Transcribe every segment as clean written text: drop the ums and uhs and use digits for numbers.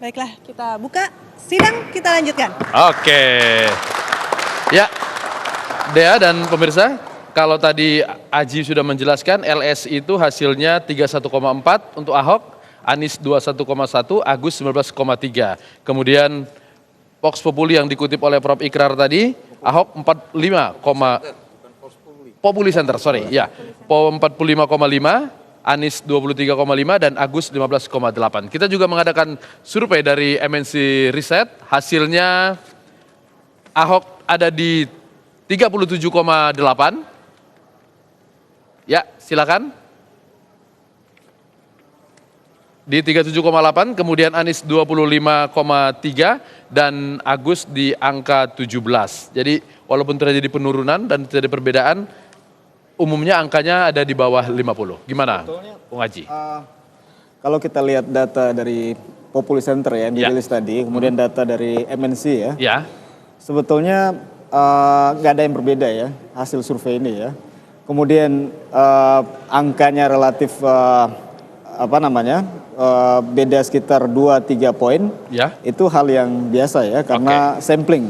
Baiklah, kita buka sidang, kita lanjutkan. Oke. Ya, Dea dan pemirsa, kalau tadi Aji sudah menjelaskan LS itu hasilnya 31,4 untuk Ahok, Anies 21,1, Agus 19,3. Kemudian Vox Populi yang dikutip oleh Prof. Ikrar tadi, Ahok 45, Populi Center, sorry, ya, 45,5, Anies 23,5 dan Agus 15,8. Kita juga mengadakan survei dari MNC Riset, hasilnya Ahok ada di 37,8. Ya, silakan. Di 37,8, kemudian Anies 25,3 dan Agus di angka 17. Jadi walaupun terjadi penurunan dan terjadi perbedaan, umumnya angkanya ada di bawah 50. Gimana, Bung Haji? Kalau kita lihat data dari Populi Center yang dirilis tadi, kemudian data dari MNC ya, Ya, sebetulnya nggak ada yang berbeda ya hasil survei ini ya. Kemudian angkanya relatif beda sekitar 2-3 poin. ya. Itu hal yang biasa ya karena sampling.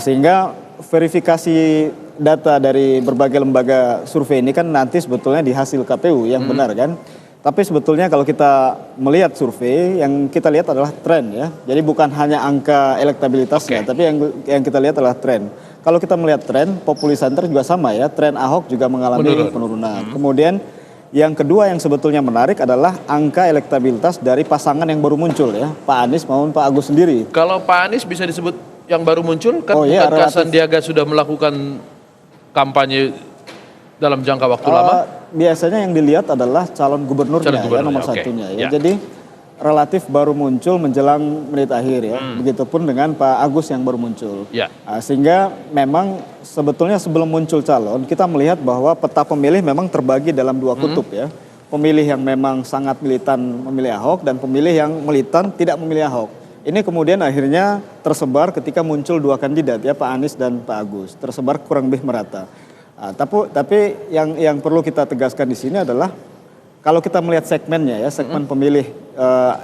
Sehingga verifikasi data dari berbagai lembaga survei ini kan nanti sebetulnya di hasil KPU yang benar kan. Tapi sebetulnya kalau kita melihat survei yang kita lihat adalah tren ya. Jadi bukan hanya angka elektabilitasnya, tapi yang kita lihat adalah tren. Kalau kita melihat tren, Populi Center juga sama ya, tren Ahok juga mengalami penurunan. Kemudian yang kedua yang sebetulnya menarik adalah angka elektabilitas dari pasangan yang baru muncul ya, Pak Anies maupun Pak Agus sendiri. Kalau Pak Anies bisa disebut yang baru muncul, kan bukankah Sandiaga sudah melakukan kampanye dalam jangka waktu lama? Biasanya yang dilihat adalah calon gubernurnya ya, nomor satunya ya. Jadi relatif baru muncul menjelang menit akhir ya. Begitupun dengan Pak Agus yang baru muncul. Sehingga memang sebetulnya sebelum muncul calon kita melihat bahwa peta pemilih memang terbagi dalam dua kutub ya. Pemilih yang memang sangat militan memilih Ahok dan pemilih yang militan tidak memilih Ahok. Ini kemudian akhirnya tersebar ketika muncul dua kandidat ya, Pak Anies dan Pak Agus. Tersebar kurang lebih merata. Tapi yang perlu kita tegaskan di sini adalah kalau kita melihat segmennya ya, segmen pemilih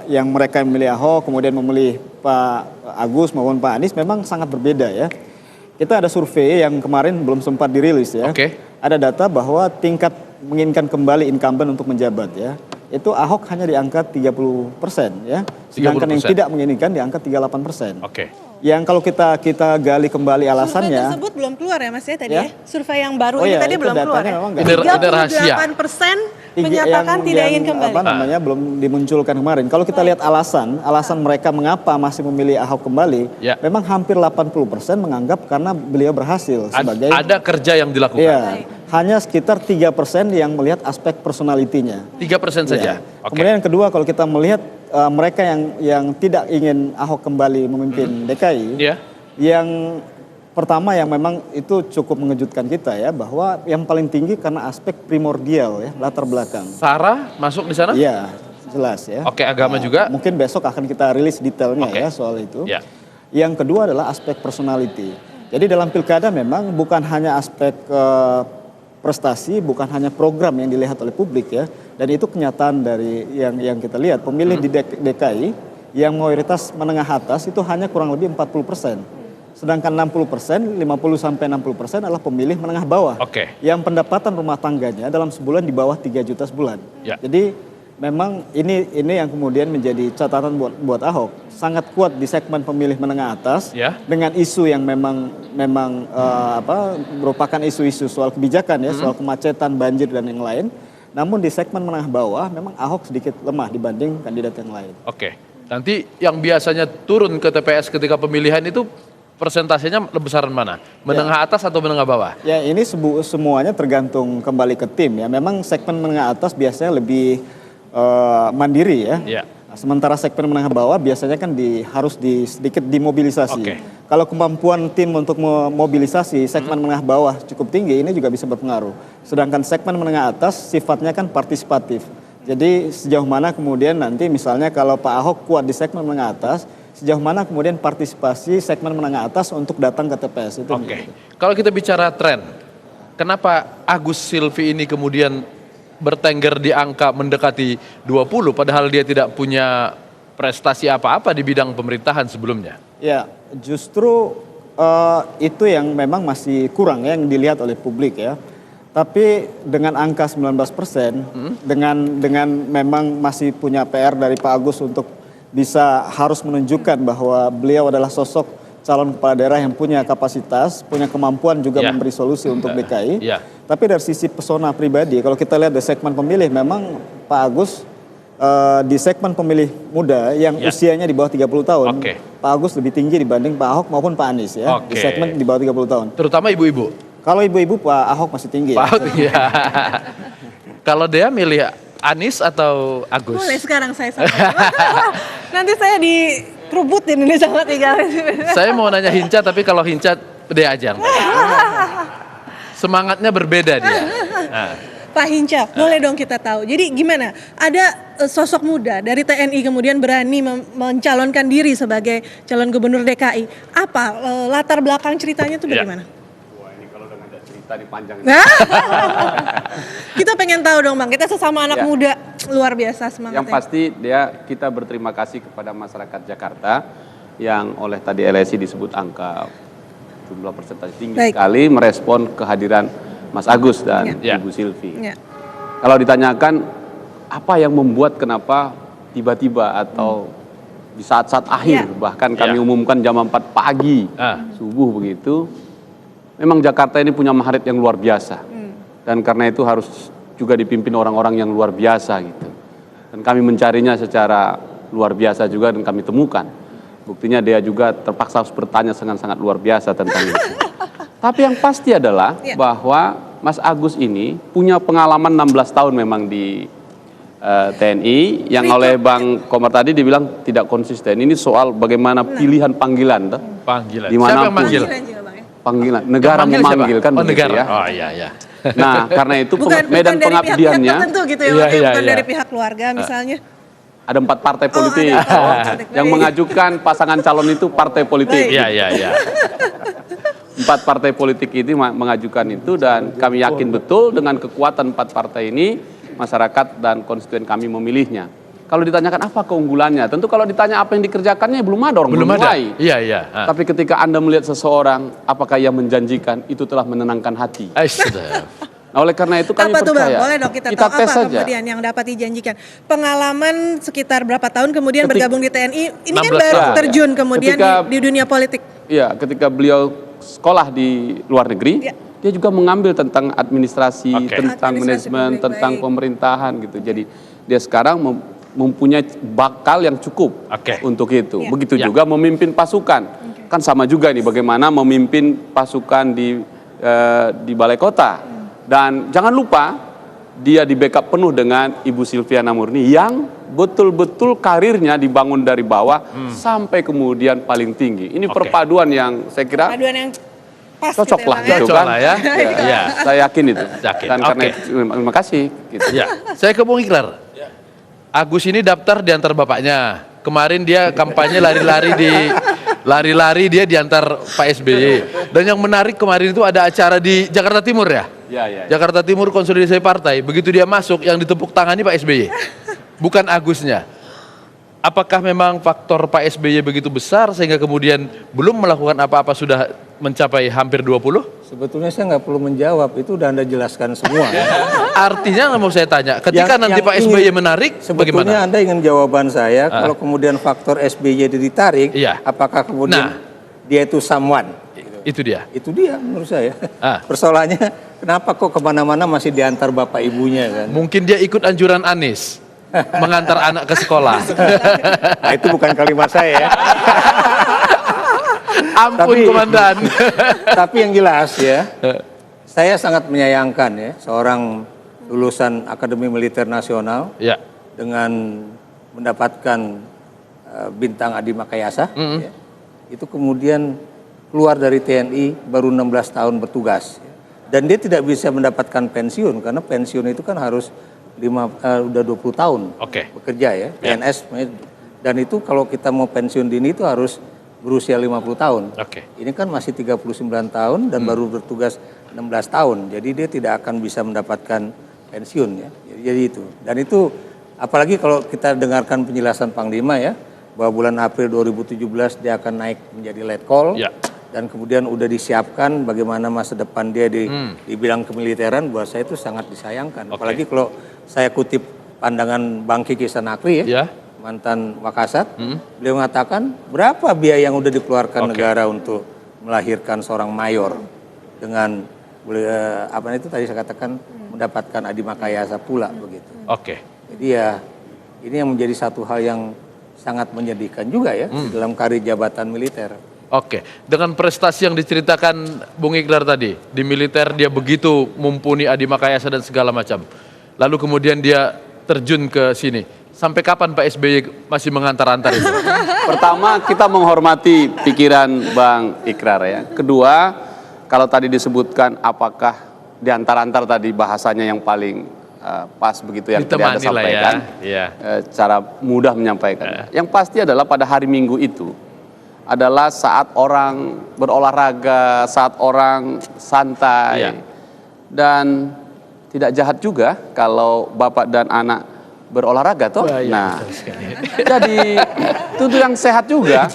yang mereka memilih Ahok kemudian memilih Pak Agus maupun Pak Anies memang sangat berbeda ya. Kita ada survei yang kemarin belum sempat dirilis ya. Ada data bahwa tingkat menginginkan kembali incumbent untuk menjabat ya. Itu Ahok hanya di angka 30% ya. Sedangkan yang tidak menginginkan di angka 38%. Yang kalau kita gali kembali alasannya. Survei tersebut belum keluar ya Mas ya tadi ya? Survei yang baru ini tadi belum keluar ya? 38% menyatakan tidak ingin kembali. Belum dimunculkan kemarin. Kalau kita lihat alasan mereka mengapa masih memilih Ahok kembali, memang hampir 80% menganggap karena beliau berhasil sebagai. Ada kerja yang dilakukan. Iya, hanya sekitar 3% yang melihat aspek personalitinya. 3% saja. Kemudian yang kedua kalau kita melihat mereka yang tidak ingin Ahok kembali memimpin DKI, yang pertama yang memang itu cukup mengejutkan kita ya, bahwa yang paling tinggi karena aspek primordial ya, latar belakang. Sarah masuk di sana? Iya, jelas ya. Agama juga? Mungkin besok akan kita rilis detailnya ya soal itu. Yang kedua adalah aspek personality. Jadi dalam pilkada memang bukan hanya aspek prestasi, bukan hanya program yang dilihat oleh publik ya. Dan itu kenyataan dari yang kita lihat. Pemilih di DKI yang mayoritas menengah atas itu hanya kurang lebih 40%. Sedangkan 60%, 50-60% adalah pemilih menengah bawah. Yang pendapatan rumah tangganya dalam sebulan di bawah 3 juta sebulan. Jadi memang ini yang kemudian menjadi catatan buat Ahok. Sangat kuat di segmen pemilih menengah atas dengan isu yang memang merupakan isu-isu soal kebijakan ya, soal kemacetan, banjir dan yang lain. Namun di segmen menengah bawah memang Ahok sedikit lemah dibanding kandidat yang lain. Nanti yang biasanya turun ke TPS ketika pemilihan itu persentasenya besaran mana? Menengah atas atau menengah bawah? Ya ini semuanya tergantung kembali ke tim ya. Memang segmen menengah atas biasanya lebih mandiri ya. Sementara segmen menengah bawah biasanya kan harus sedikit dimobilisasi. Kalau kemampuan tim untuk memobilisasi segmen menengah bawah cukup tinggi, ini juga bisa berpengaruh. Sedangkan segmen menengah atas sifatnya kan partisipatif. Jadi sejauh mana kemudian nanti misalnya kalau Pak Ahok kuat di segmen menengah atas, sejauh mana kemudian partisipasi segmen menengah atas untuk datang ke TPS itu. Kalau kita bicara tren, kenapa Agus Silvi ini kemudian bertengger di angka mendekati 20 padahal dia tidak punya prestasi apa-apa di bidang pemerintahan sebelumnya. Ya, justru itu yang memang masih kurang ya, yang dilihat oleh publik ya. Tapi dengan angka 19%, dengan memang masih punya PR dari Pak Agus untuk bisa harus menunjukkan bahwa beliau adalah sosok calon kepala daerah yang punya kapasitas, punya kemampuan juga memberi solusi untuk DKI. Tapi dari sisi pesona pribadi, kalau kita lihat di segmen pemilih, memang Pak Agus di segmen pemilih muda yang usianya di bawah 30 tahun, Pak Agus lebih tinggi dibanding Pak Ahok maupun Pak Anies ya, di segmen di bawah 30 tahun. Terutama ibu-ibu. Kalau ibu-ibu Pak Ahok masih tinggi. Pak Ahok, ya. Kalau dia milih Anies atau Agus? Boleh sekarang saya sama. Nanti saya dikerubutin ini sama tiga. Saya mau nanya Hinca, tapi kalau Hinca dia aja. Semangatnya berbeda dia. Nah. Pak Hinca, boleh dong kita tahu. Jadi gimana? Ada sosok muda dari TNI kemudian berani mencalonkan diri sebagai calon gubernur DKI. Apa latar belakang ceritanya itu bagaimana? Wah, ini kalau udah ada cerita di panjang. Kita pengen tahu dong Bang, kita sesama anak muda luar biasa semangatnya. Yang pasti kita berterima kasih kepada masyarakat Jakarta yang oleh tadi LSI disebut angka jumlah persentase tinggi sekali merespon kehadiran Mas Agus dan Ibu Silvi. Kalau ditanyakan apa yang membuat kenapa tiba-tiba atau di saat-saat akhir bahkan kami umumkan jam 4 pagi subuh begitu, memang Jakarta ini punya magnet yang luar biasa dan karena itu harus juga dipimpin orang-orang yang luar biasa gitu. Dan kami mencarinya secara luar biasa juga dan kami temukan. Buktinya dia juga terpaksa harus bertanya sangat luar biasa tentang itu. Tapi yang pasti adalah bahwa Mas Agus ini punya pengalaman 16 tahun memang di TNI yang oleh Bang Komar tadi dibilang tidak konsisten. Ini soal bagaimana pilihan panggilan. Panggilan. Siapa yang manggil? Panggilan. Negara memanggil kan begitu negara. ya. Oh iya. Nah karena itu medan pengabdiannya. Bukan dari pihak tertentu gitu ya, bukan dari pihak keluarga misalnya. Ada 4 partai politik yang mengajukan pasangan calon itu partai politik. Iya. 4 partai politik ini mengajukan itu dan kami yakin betul dengan kekuatan 4 partai ini masyarakat dan konstituen kami memilihnya. Kalau ditanyakan apa keunggulannya, tentu kalau ditanya apa yang dikerjakannya belum ada orang mulai. Iya. Tapi ketika Anda melihat seseorang, apakah ia menjanjikan, itu telah menenangkan hati. Nah, oleh karena itu kami apa percaya. Boleh dong kita tahu tes apa saja. kemudian yang dapat dijanjikan. Pengalaman sekitar berapa tahun kemudian bergabung di TNI, ini kan baru terjun kemudian di dunia politik. Iya, ketika beliau sekolah di luar negeri, dia juga mengambil tentang administrasi, tentang manajemen, tentang pemerintahan gitu. Jadi dia sekarang mempunyai bakal yang cukup untuk itu. Begitu juga memimpin pasukan. Kan sama juga nih bagaimana memimpin pasukan di Balai Kota. Dan jangan lupa dia di backup penuh dengan Ibu Silviana Murni yang betul-betul karirnya dibangun dari bawah sampai kemudian paling tinggi. Ini perpaduan yang saya kira pas cocok gitu lah gitu kan. Ya. Saya yakin itu. Dan karena itu, terima kasih. Gitu. Saya ke Bung Ikrar. Agus ini daftar di antar bapaknya. Kemarin dia kampanye lari-lari dia di antar Pak SBY. Dan yang menarik kemarin itu ada acara di Jakarta Timur ya? Jakarta Timur konsolidasi partai. Begitu dia masuk yang ditepuk tangani Pak SBY. Bukan Agusnya. Apakah memang faktor Pak SBY begitu besar sehingga kemudian belum melakukan apa-apa sudah mencapai hampir 20? Sebetulnya saya nggak perlu menjawab, itu udah Anda jelaskan semua. Artinya mau saya tanya, ketika nanti Pak SBY menarik, sebetulnya bagaimana? Anda ingin jawaban saya, kalau kemudian faktor SBY ditarik, apakah kemudian dia itu someone? Itu dia? Itu dia menurut saya. Persoalannya, kenapa kok kemana-mana masih diantar bapak ibunya kan? Mungkin dia ikut anjuran Anies, mengantar anak ke sekolah. Nah, itu bukan kalimat saya ya. Ampun komandan. Tapi yang jelas ya, saya sangat menyayangkan ya seorang lulusan Akademi Militer Nasional dengan mendapatkan bintang Adi Makayasa, ya, itu kemudian keluar dari TNI baru 16 tahun bertugas. Dan dia tidak bisa mendapatkan pensiun karena pensiun itu kan harus udah 20 tahun bekerja ya, PNS. Dan itu kalau kita mau pensiun dini itu harus berusia 50 tahun. Ini kan masih 39 tahun dan baru bertugas 16 tahun. Jadi dia tidak akan bisa mendapatkan pensiun ya. Jadi itu. Dan itu apalagi kalau kita dengarkan penjelasan Panglima ya, bahwa bulan April 2017 dia akan naik menjadi letkol. Ya. Dan kemudian udah disiapkan bagaimana masa depan dia di bidang kemiliteran, buat saya itu sangat disayangkan. Apalagi kalau saya kutip pandangan Bang Kiki Sanakri ya, mantan Wakasat, beliau mengatakan berapa biaya yang udah dikeluarkan negara untuk melahirkan seorang mayor dengan apa itu tadi saya katakan mendapatkan adimakayasa pula begitu. Jadi ya ini yang menjadi satu hal yang sangat menyedihkan juga ya dalam karir jabatan militer. Dengan prestasi yang diceritakan Bung Iqrar tadi, di militer dia begitu mumpuni adimakayasa dan segala macam. Lalu kemudian dia terjun ke sini. Sampai kapan Pak SBY masih mengantar-antar itu? Pertama, kita menghormati pikiran Bang Iqrar ya. Kedua, kalau tadi disebutkan apakah diantar-antar tadi bahasanya yang paling pas begitu yang tadi Anda sampaikan. Cara mudah menyampaikan. Yang pasti adalah pada hari Minggu itu adalah saat orang berolahraga, saat orang santai. Dan tidak jahat juga kalau bapak dan anak berolahraga toh. Nah, jadi itu yang sehat juga.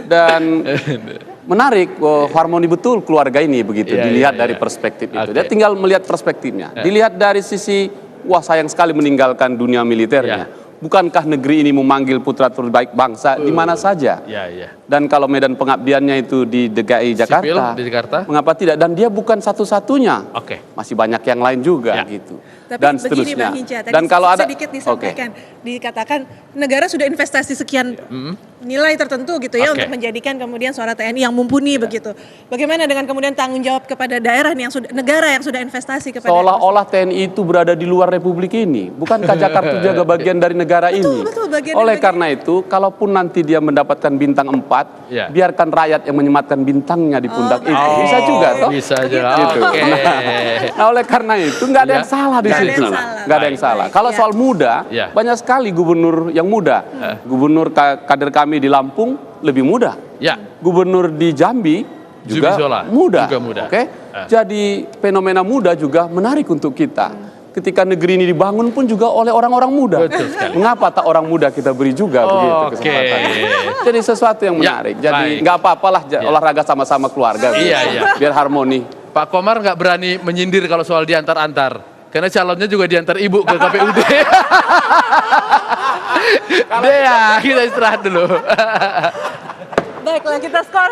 Dan menarik, harmoni betul keluarga ini begitu dilihat dari perspektif itu. Dia tinggal melihat perspektifnya. Dilihat dari sisi, wah sayang sekali meninggalkan dunia militernya. Bukankah negeri ini memanggil putra terbaik bangsa di mana saja? Dan kalau medan pengabdiannya itu di DKI Jakarta, di Jakarta, mengapa tidak? Dan dia bukan satu-satunya, masih banyak yang lain juga gitu. Tapi dan begini seterusnya. Bang Hinca, tadi Dan kalau ada sedikit disampaikan, dikatakan negara sudah investasi sekian nilai tertentu gitu ya untuk menjadikan kemudian suara TNI yang mumpuni begitu. Bagaimana dengan kemudian tanggung jawab kepada daerah yang sudah, negara yang sudah investasi kepada seolah-olah TNI itu berada di luar republik ini. Bukankah Jakarta juga bagian dari negara ini? Oleh karena itu, kalaupun nanti dia mendapatkan bintang 4, biarkan rakyat yang menyematkan bintangnya di pundak itu. Bisa juga toh? Bisa juga. Gitu. Nah, oleh karena itu nggak ada yang salah di situ. Nggak ada yang salah. Kalau soal muda, banyak sekali gubernur yang muda. Gubernur kader kami di Lampung lebih muda. Gubernur di Jambi juga muda. Jadi fenomena muda juga menarik untuk kita. Ketika negeri ini dibangun pun juga oleh orang-orang muda. Mengapa tak orang muda kita beri juga begitu kesempatan. Jadi sesuatu yang menarik. Jadi nggak apa-apalah olahraga sama-sama keluarga. Biar harmoni. Pak Komar nggak berani menyindir kalau soal diantar-antar. Karena calonnya juga diantar ibu ke KPUD. Dea, kita istirahat dulu. Baiklah, kita skor.